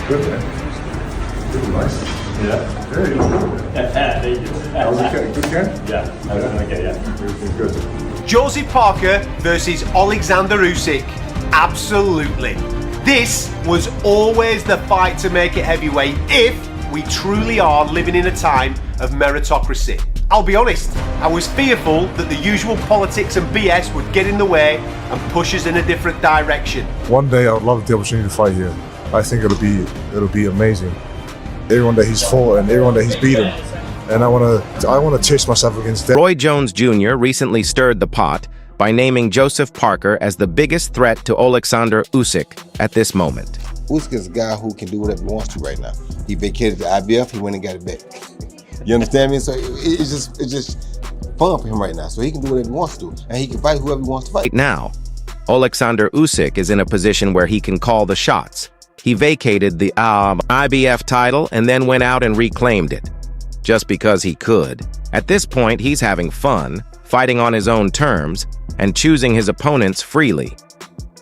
Good, man. Really nice. Yeah. Yeah, you look good. Thank you. That was a good game? Yeah, I was okay, yeah. Everything's good. Joseph Parker versus Oleksandr Usyk. Absolutely. This was always the fight to make it heavyweight if we truly are living in a time of meritocracy. I'll be honest, I was fearful that the usual politics and BS would get in the way and push us in a different direction. One day I would love the opportunity to fight here. I think it'll be amazing. Everyone that he's fought and everyone that he's beaten. And I want to test myself against that. Roy Jones Jr. recently stirred the pot by naming Joseph Parker as the biggest threat to Oleksandr Usyk at this moment. Usyk is a guy who can do whatever he wants to right now. He vacated the IBF, he went and got it back. You understand me? So it's just fun for him right now. So he can do whatever he wants to, and he can fight whoever he wants to fight. Right now, Oleksandr Usyk is in a position where he can call the shots. He vacated the IBF title and then went out and reclaimed it, just because he could. At this point, he's having fun, fighting on his own terms, and choosing his opponents freely.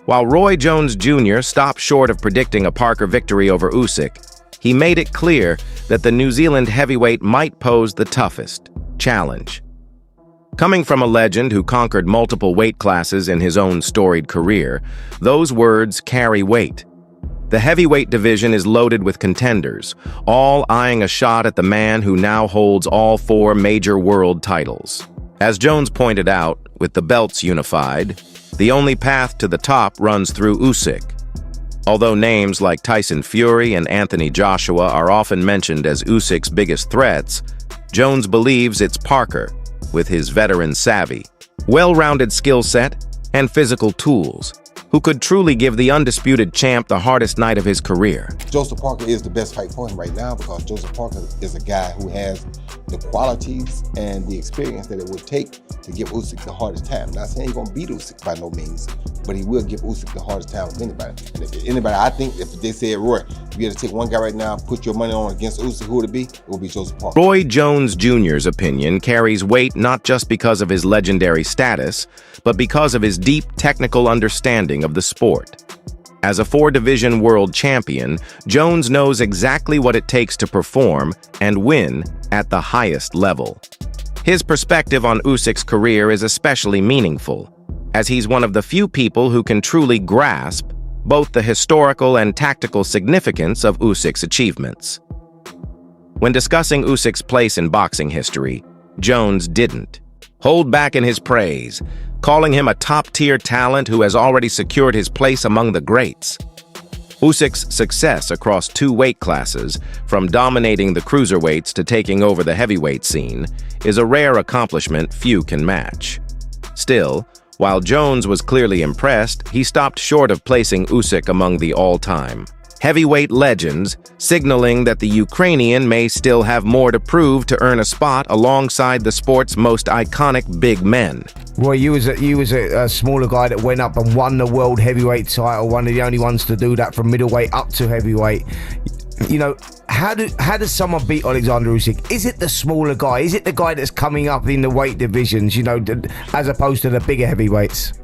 While Roy Jones Jr. stopped short of predicting a Parker victory over Usyk, he made it clear that the New Zealand heavyweight might pose the toughest challenge. Coming from a legend who conquered multiple weight classes in his own storied career, those words carry weight. The heavyweight division is loaded with contenders, all eyeing a shot at the man who now holds all 4 major world titles. As Jones pointed out, with the belts unified, the only path to the top runs through Usyk. Although names like Tyson Fury and Anthony Joshua are often mentioned as Usyk's biggest threats, Jones believes it's Parker, with his veteran savvy, well-rounded skill set, and physical tools, who could truly give the undisputed champ the hardest night of his career. Joseph Parker is the best fight for him right now because Joseph Parker is a guy who has the qualities and the experience that it would take to give Usyk the hardest time. Not saying he's going to beat Usyk by no means, but he will give Usyk the hardest time of anybody. And if anybody, I think if they said, Roy, if you had to take one guy right now, put your money on against Usyk, who would it be? It would be Joseph Parker. Roy Jones Jr.'s opinion carries weight not just because of his legendary status, but because of his deep technical understanding of the sport. As a 4-division world champion, Jones knows exactly what it takes to perform and win at the highest level. His perspective on Usyk's career is especially meaningful, as he's one of the few people who can truly grasp both the historical and tactical significance of Usyk's achievements. When discussing Usyk's place in boxing history, Jones didn't hold back in his praise, calling him a top-tier talent who has already secured his place among the greats. Usyk's success across 2 weight classes, from dominating the cruiserweights to taking over the heavyweight scene, is a rare accomplishment few can match. Still, while Jones was clearly impressed, he stopped short of placing Usyk among the all-time heavyweight legends, signaling that the Ukrainian may still have more to prove to earn a spot alongside the sport's most iconic big men. Roy, you was a smaller guy that went up and won the world heavyweight title, one of the only ones to do that from middleweight up to heavyweight. You know, how does someone beat Oleksandr Usyk? Is it the smaller guy? Is it the guy that's coming up in the weight divisions, you know, as opposed to the bigger heavyweights?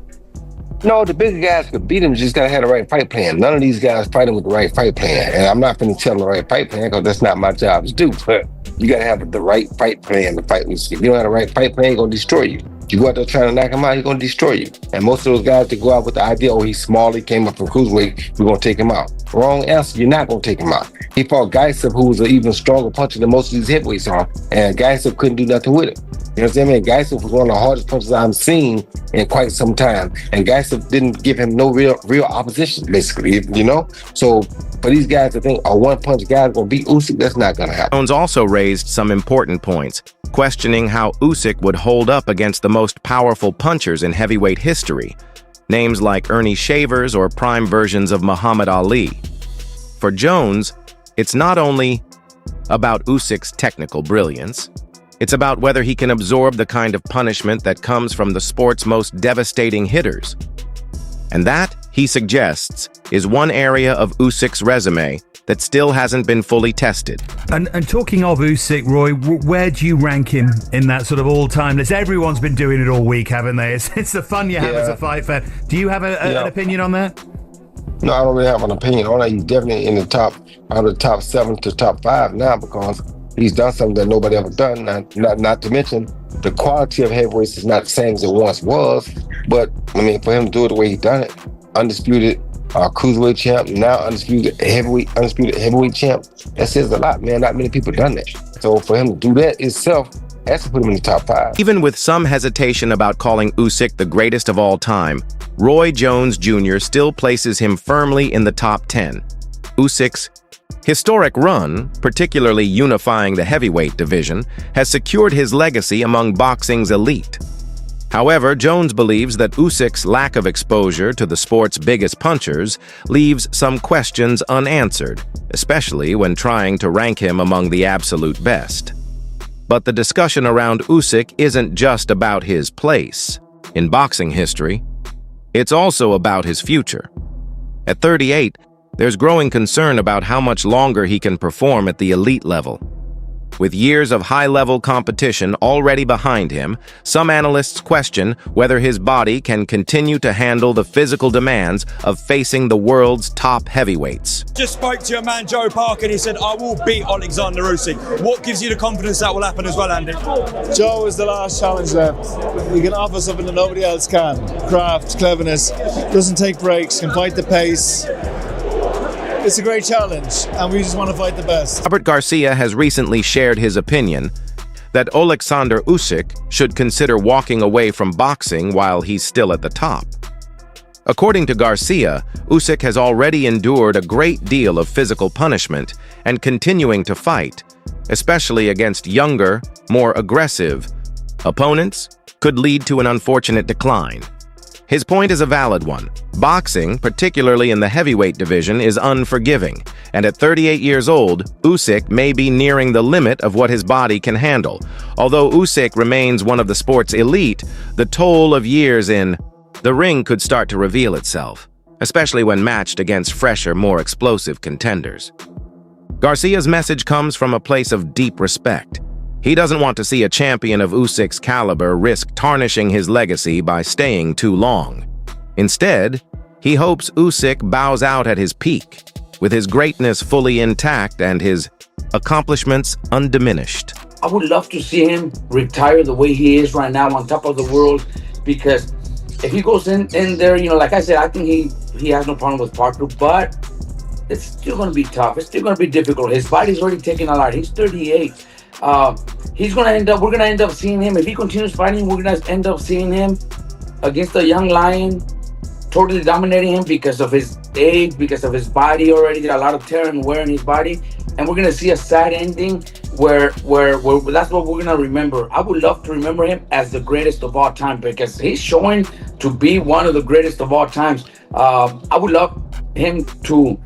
No, the bigger guys could beat him, just gotta have the right fight plan. None of these guys fighting with the right fight plan. And I'm not gonna tell them the right fight plan because that's not my job to do. But you gotta have the right fight plan to fight with. If you don't have the right fight plan, he's gonna destroy you. You go out there trying to knock him out, he's gonna destroy you. And most of those guys that go out with the idea, oh, he's small, he came up from cruiserweight, we're gonna take him out. Wrong answer, you're not gonna take him out. He fought Gaisov, who was an even stronger puncher than most of these heavyweights are, and Gaisov couldn't do nothing with it. You know what I'm saying? Gaisov was one of the hardest punchers I've seen in quite some time. And Gaisov didn't give him no real opposition, basically, you know? So for these guys to think a one-punch guy is going to beat Usyk, that's not going to happen. Jones also raised some important points, questioning how Usyk would hold up against the most powerful punchers in heavyweight history, names like Ernie Shavers or prime versions of Muhammad Ali. For Jones, it's not only about Usyk's technical brilliance, it's about whether he can absorb the kind of punishment that comes from the sport's most devastating hitters. And that, he suggests, is one area of Usyk's resume that still hasn't been fully tested. And talking of Usyk, Roy, where do you rank him in that sort of all-time list? Everyone's been doing it all week, haven't they? It's the fun you have as a fight fan. Do you have an opinion on that? No, I don't really have an opinion on that. He's definitely in the out of the top 7 to top 5 now because he's done something that nobody ever done. Not to mention the quality of heavyweights is not the same as it once was. But I mean, for him to do it the way he done it, undisputed cruiserweight champ, now undisputed heavyweight champ, that says a lot, man. Not many people done that. So for him to do that itself has to put him in the top 5. Even with some hesitation about calling Usyk the greatest of all time, Roy Jones Jr. still places him firmly in the top 10. Usyk's historic run, particularly unifying the heavyweight division, has secured his legacy among boxing's elite. However, Jones believes that Usyk's lack of exposure to the sport's biggest punchers leaves some questions unanswered, especially when trying to rank him among the absolute best. But the discussion around Usyk isn't just about his place in boxing history. It's also about his future. At 38, there's growing concern about how much longer he can perform at the elite level. With years of high-level competition already behind him, some analysts question whether his body can continue to handle the physical demands of facing the world's top heavyweights. Just spoke to your man Joe Parker and he said, I will beat Oleksandr Usyk. What gives you the confidence that will happen as well, Andy? Joe is the last challenge left. He can offer something that nobody else can. Craft, cleverness, doesn't take breaks, can fight the pace. It's a great challenge, and we just want to fight the best. Robert Garcia has recently shared his opinion that Oleksandr Usyk should consider walking away from boxing while he's still at the top. According to Garcia, Usyk has already endured a great deal of physical punishment and continuing to fight, especially against younger, more aggressive opponents, could lead to an unfortunate decline. His point is a valid one. Boxing, particularly in the heavyweight division, is unforgiving, and at 38 years old, Usyk may be nearing the limit of what his body can handle. Although Usyk remains one of the sport's elite, the toll of years in the ring could start to reveal itself, especially when matched against fresher, more explosive contenders. Garcia's message comes from a place of deep respect. He doesn't want to see a champion of Usyk's caliber risk tarnishing his legacy by staying too long. Instead, he hopes Usyk bows out at his peak, with his greatness fully intact and his accomplishments undiminished. I would love to see him retire the way he is right now on top of the world, because if he goes in there, like I said, I think he has no problem with Parker, but it's still going to be tough. It's still going to be difficult. His body's already taking a lot. He's 38. We're gonna end up seeing him, if he continues fighting, we're gonna end up seeing him against a young lion, totally dominating him because of his age, because of his body already, a lot of tear and wear in his body, and we're gonna see a sad ending where that's what we're gonna remember. I would love to remember him as the greatest of all time because he's showing to be one of the greatest of all times. I would love him to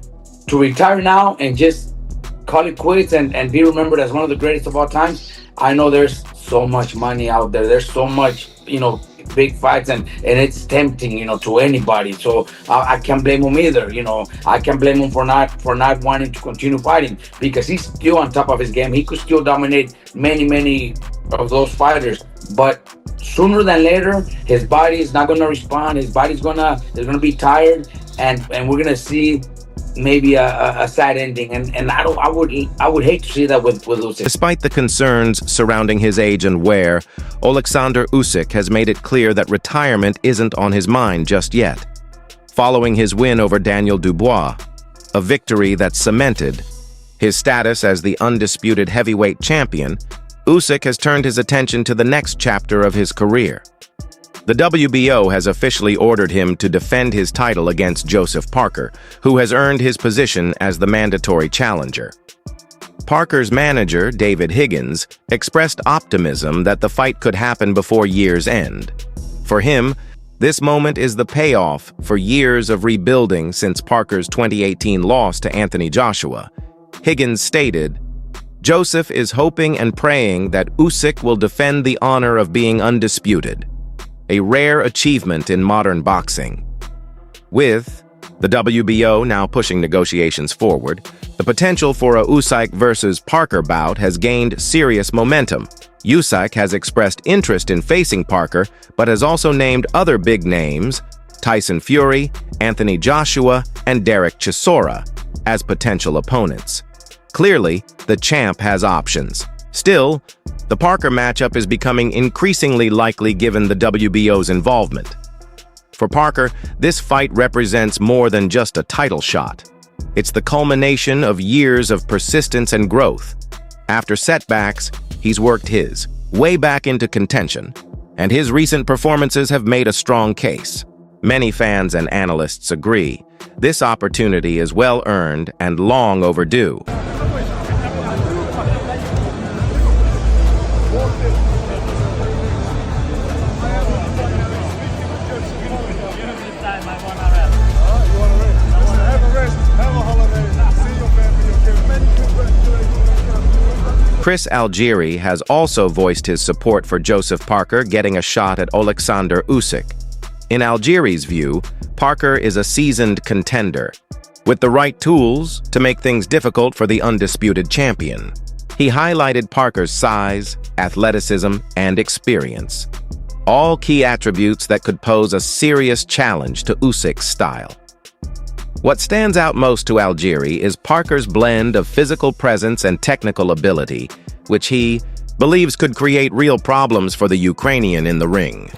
retire now and just call it quits and be remembered as one of the greatest of all time. I know there's so much money out there. There's so much, big fights and it's tempting, to anybody. So I can't blame him either. I can't blame him for not wanting to continue fighting because he's still on top of his game. He could still dominate many of those fighters. But sooner than later, his body is not going to respond. His body's gonna be tired, and we're gonna see maybe a sad ending, and I would hate to see that with Usyk. Despite the concerns surrounding his age and wear, Oleksandr Usyk has made it clear that retirement isn't on his mind just yet. Following his win over Daniel Dubois, a victory that cemented his status as the undisputed heavyweight champion, Usyk has turned his attention to the next chapter of his career. The WBO has officially ordered him to defend his title against Joseph Parker, who has earned his position as the mandatory challenger. Parker's manager, David Higgins, expressed optimism that the fight could happen before year's end. For him, this moment is the payoff for years of rebuilding since Parker's 2018 loss to Anthony Joshua. Higgins stated, "Joseph is hoping and praying that Usyk will defend the honor of being undisputed, a rare achievement in modern boxing." With the WBO now pushing negotiations forward, the potential for a Usyk versus Parker bout has gained serious momentum. Usyk has expressed interest in facing Parker, but has also named other big names Tyson Fury, Anthony Joshua, and Derek Chisora as potential opponents. Clearly, the champ has options. Still, the Parker matchup is becoming increasingly likely given the WBO's involvement. For Parker, this fight represents more than just a title shot. It's the culmination of years of persistence and growth. After setbacks, he's worked his way back into contention, and his recent performances have made a strong case. Many fans and analysts agree. This opportunity is well-earned and long overdue. Chris Algieri has also voiced his support for Joseph Parker getting a shot at Oleksandr Usyk. In Algieri's view, Parker is a seasoned contender, with the right tools to make things difficult for the undisputed champion. He highlighted Parker's size, athleticism, and experience, all key attributes that could pose a serious challenge to Usyk's style. What stands out most to Algieri is Parker's blend of physical presence and technical ability, which he believes could create real problems for the Ukrainian in the ring.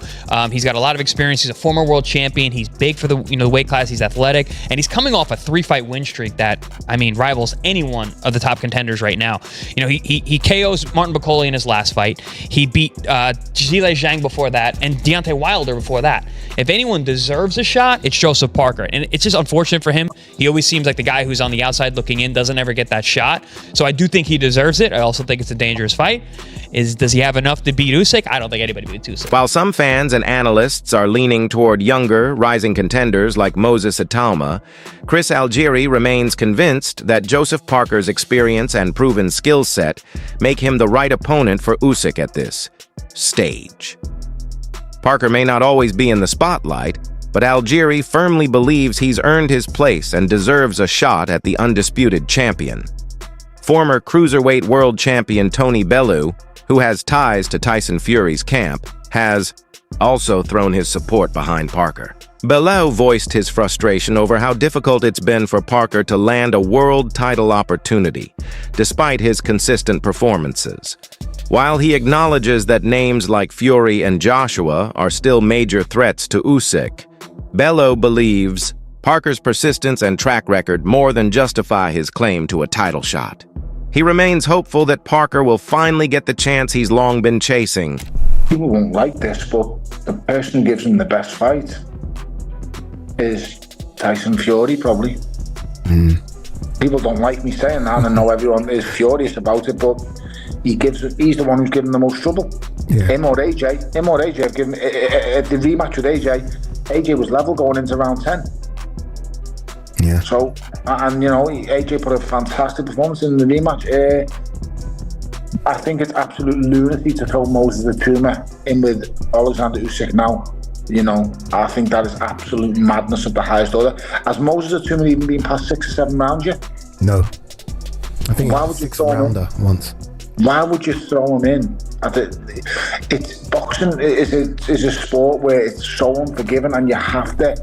He's got a lot of experience. He's a former world champion. He's big for the the weight class. He's athletic, and he's coming off a 3-fight win streak that rivals any one of the top contenders right now. He KOs Martin Bakole in his last fight. He beat Zhilei Zhang before that, and Deontay Wilder before that. If anyone deserves a shot, it's Joseph Parker, and it's just unfortunate for him. He always seems like the guy who's on the outside looking in, doesn't ever get that shot. So I do think he deserves it. I also think it's a dangerous fight. Does he have enough to beat Usyk? I don't think anybody beats Usyk. While some fans and analysts are leaning toward younger, rising contenders like Moses Italma, Chris Algieri remains convinced that Joseph Parker's experience and proven skill set make him the right opponent for Usyk at this stage. Parker may not always be in the spotlight, but Algieri firmly believes he's earned his place and deserves a shot at the undisputed champion. Former cruiserweight world champion Tony Bellew, who has ties to Tyson Fury's camp, has also thrown his support behind Parker. Bellew voiced his frustration over how difficult it's been for Parker to land a world title opportunity, despite his consistent performances. While he acknowledges that names like Fury and Joshua are still major threats to Usyk, Bellew believes Parker's persistence and track record more than justify his claim to a title shot. He remains hopeful that Parker will finally get the chance he's long been chasing. People won't like this, but the person who gives him the best fight is Tyson Fury, probably. People don't like me saying that, and I know everyone is furious about it, but he's the one who's given the most trouble. Yeah. Him or AJ have given at the rematch with AJ was level going into round 10. Yeah. So, and AJ put a fantastic performance in the rematch. I think it's absolute lunacy to throw Moses Italma in with Oleksandr Usyk now. I think that is absolute madness of the highest order. Has Moses Italma even been past 6 or 7 rounds yet? No. I think why would you throw him in? Once. Why would you throw him in? It's boxing is a sport where it's so unforgiving, and you have to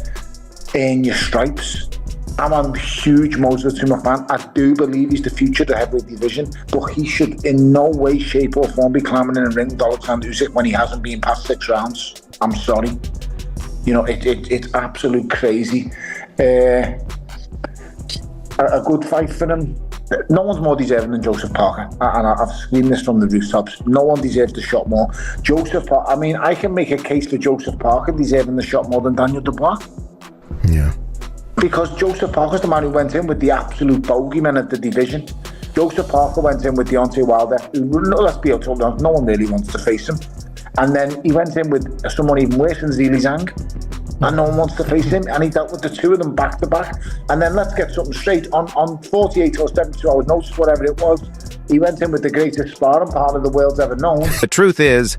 earn your stripes. I'm a huge Moses Italma fan. I do believe he's the future of the heavyweight division, but he should in no way, shape or form be climbing in a ring with Oleksandr Usyk when he hasn't been past 6 rounds. I'm sorry. It's absolute crazy. A good fight for him. No one's more deserving than Joseph Parker, and I've screamed this from the rooftops. No one deserves the shot more. Joseph Parker, I can make a case for Joseph Parker deserving the shot more than Daniel Dubois. Yeah. Because Joseph Parker's the man who went in with the absolute bogeyman at the division. Joseph Parker went in with Deontay Wilder, who, let's be honest, no one really wants to face him. And then he went in with someone even worse than Zhilei Zhang, and no one wants to face him, and he dealt with the two of them back to back. And then let's get something straight, on 48 or 72 hours notice, whatever it was, he went in with the greatest sparring partner the world's ever known. The truth is,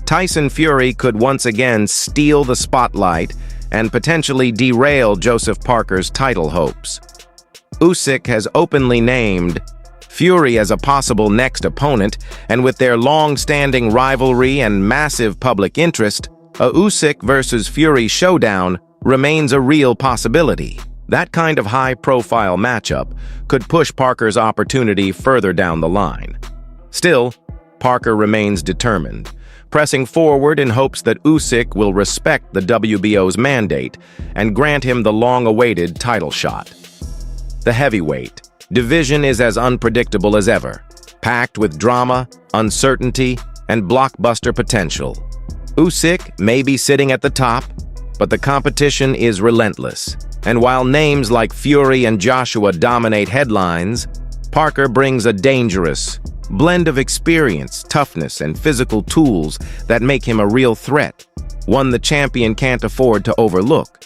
Tyson Fury could once again steal the spotlight and potentially derail Joseph Parker's title hopes. Usyk has openly named Fury as a possible next opponent, and with their long-standing rivalry and massive public interest, a Usyk versus Fury showdown remains a real possibility. That kind of high-profile matchup could push Parker's opportunity further down the line. Still, Parker remains determined, pressing forward in hopes that Usyk will respect the WBO's mandate and grant him the long-awaited title shot. The heavyweight division is as unpredictable as ever, packed with drama, uncertainty, and blockbuster potential. Usyk may be sitting at the top, but the competition is relentless. And while names like Fury and Joshua dominate headlines, Parker brings a dangerous blend of experience, toughness, and physical tools that make him a real threat, one the champion can't afford to overlook.